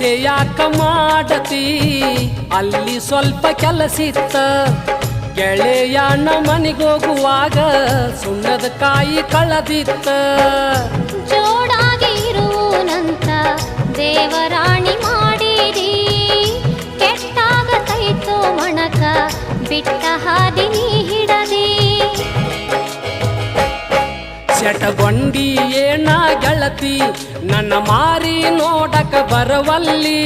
ಸೊಸೆ ಯಾಕ ಮಾಡತಿ ಅಲ್ಲಿ ಸ್ವಲ್ಪ ಕೆಲಸಿತ್ತ ಗೆಳೆಯನ ಮನೆಗೋಗುವಾಗ ಸುಣ್ಣದ ಕಾಯಿ ಕಳದಿತ್ತ ಜೋಡಾಗಿ ಇರುವನಂತ ದೇವರಾಣಿ ಮಾಡಿರಿ ಕೆಟ್ಟಾಗತೈತೋ ಮಣಕ ಬಿಟ್ಟ ಹಾದಿ ನೀ ಹಿಡದಿ ಸೆಟಗೊಂಡಿ ಏನ ಗೆಳತಿ ನನ್ನ ಮಾರಿ ನೋಡಕ ಬರವಲ್ಲಿ